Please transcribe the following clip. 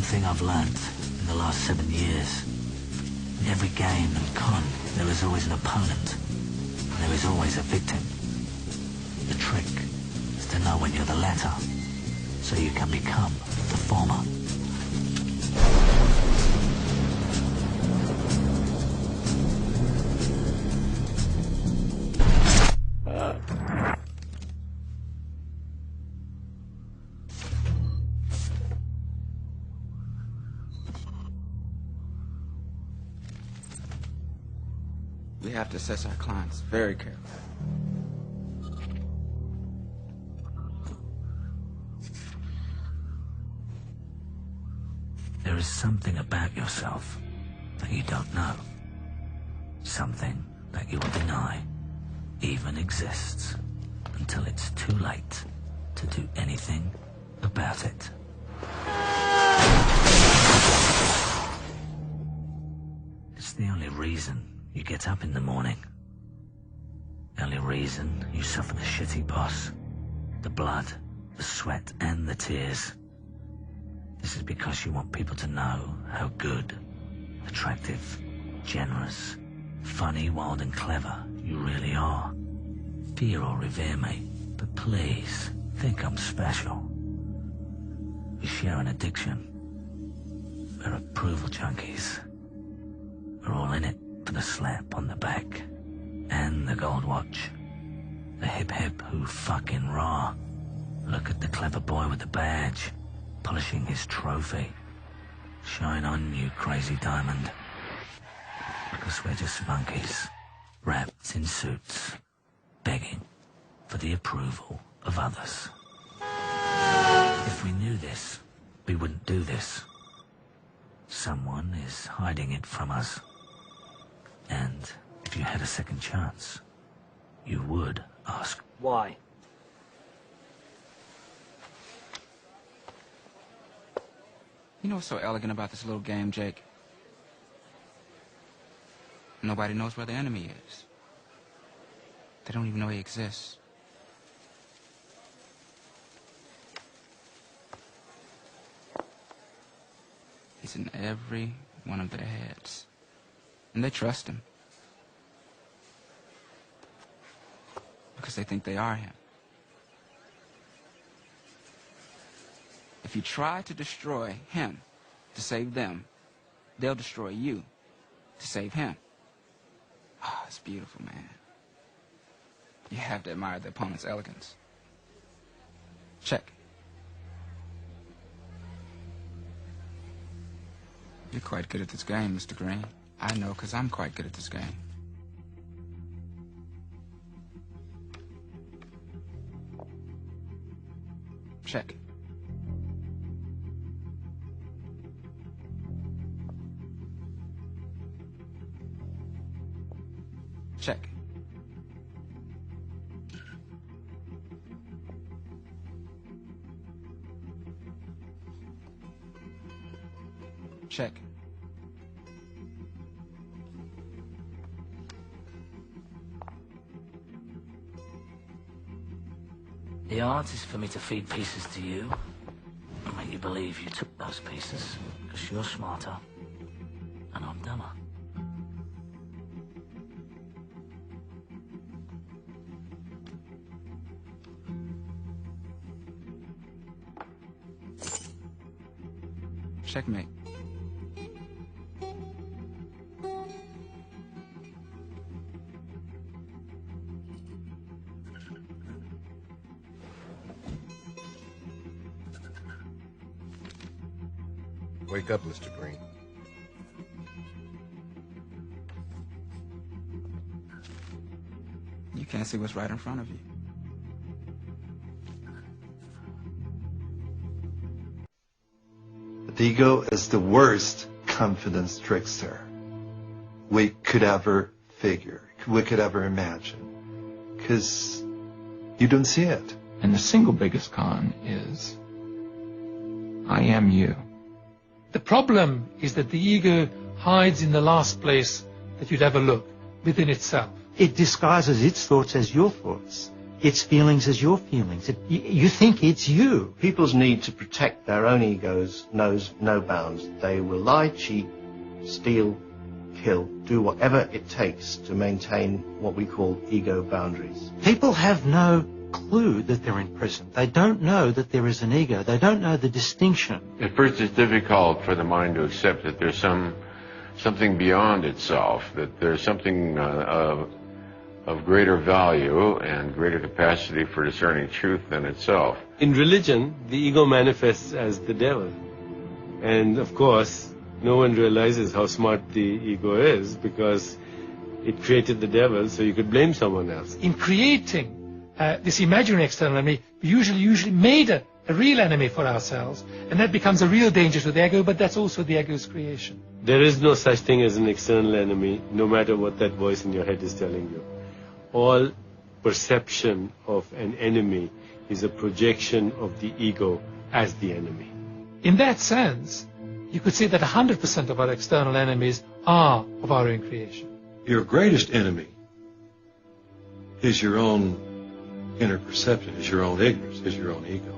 thing I've learned in the last 7 years. In every game and con, there is always an opponent. And there is always a victim. The trick is to know when you're the latter, so you can become the former. We have to assess our clients very carefully. There is something about yourself that you don't know. Something that you will deny even exists until it's too late to do anything about it. It's the only reason you get up in the morning. The only reason you suffer the shitty boss, the blood, the sweat and the tears. This is because you want people to know how good, attractive, generous, funny, wild and clever you really are. Fear or revere me, but please think I'm special. We share an addiction. We're approval junkies. We're all in it for the slap on the back and the gold watch. The hip hip who fucking raw. Look at the clever boy with the badge, polishing his trophy. Shine on, you crazy diamond. Because we're just monkeys, wrapped in suits, begging for the approval of others. If we knew this, we wouldn't do this. Someone is hiding it from us. And if you had a second chance, you would ask why. You know what's so elegant about this little game, Jake? Nobody knows where the enemy is. They don't even know he exists. He's in every one of their heads. And they trust him. Because they think they are him. If you try to destroy him to save them, they'll destroy you to save him. Ah, it's beautiful, man. You have to admire the opponent's elegance. Check. You're quite good at this game, Mr. Green. I know, because I'm quite good at this game. Check. Check. Check. The art is for me to feed pieces to you and make you believe you took those pieces because you're smarter and I'm dumber. Checkmate. Wake up, Mr. Green. You can't see what's right in front of you. The ego is the worst confidence trickster we could ever figure, we could ever imagine, because you don't see it. And the single biggest con is, I am you. The problem is that the ego hides in the last place that you'd ever look, within itself. It disguises its thoughts as your thoughts. its feelings as your feelings. You think it's you. People's need to protect their own egos knows no bounds. They will lie, cheat, steal, kill, do whatever it takes to maintain what we call ego boundaries. People have no clue that they're in prison. They don't know that there is an ego. They don't know the distinction. At first it's difficult for the mind to accept that there's something beyond itself, that there's something of greater value and greater capacity for discerning truth than itself. In religion, the ego manifests as the devil. And of course, no one realizes how smart the ego is because it created the devil so you could blame someone else. In creating this imaginary external enemy, we usually made a real enemy for ourselves, and that becomes a real danger to the ego, but that's also the ego's creation. There is no such thing as an external enemy, no matter what that voice in your head is telling you. All perception of an enemy is a projection of the ego as the enemy. In that sense, you could say that 100% of our external enemies are of our own creation. Your greatest enemy is your own inner perception, is your own ignorance, is your own ego.